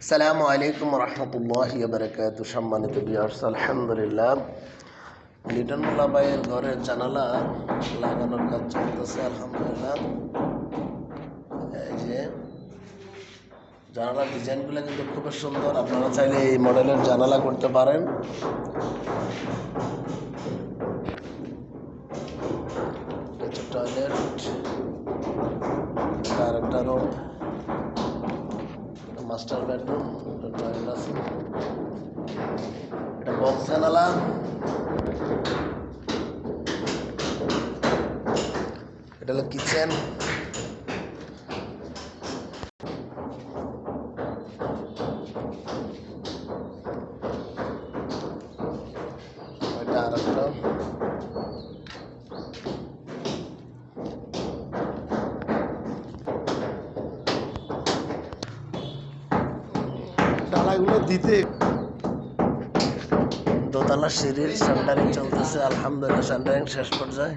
আসসালামু আলাইকুম রহমতুল্লাহি ওয়া বারাকাতুহু। সম্মানিত ভিউয়ার্স, আলহামদুলিল্লাহ লিটন মোল্লা ভাইয়ের ঘরের জানালা লাগানোর কাজ চলতেছে। আলহামদুলিল্লাহ, এই যে জানালার ডিজাইনগুলো কিন্তু খুব সুন্দর। আপনারা চাইলে এই মডেলের জানালা করতে পারেন। টয়লেট, আরেকটা রুম, মাস্টার বেডরুম, টয়লেট আছে, এটা বক্স জানালা, এটা হলো কিচেন, এটা আরেকটা, ডালাগুলো দিতে দোতলা সিঁড়ির সেন্টারিং চলতেছে। আলহামদুলিল্লাহ, সেন্টারিং শেষ পর্যায়ে।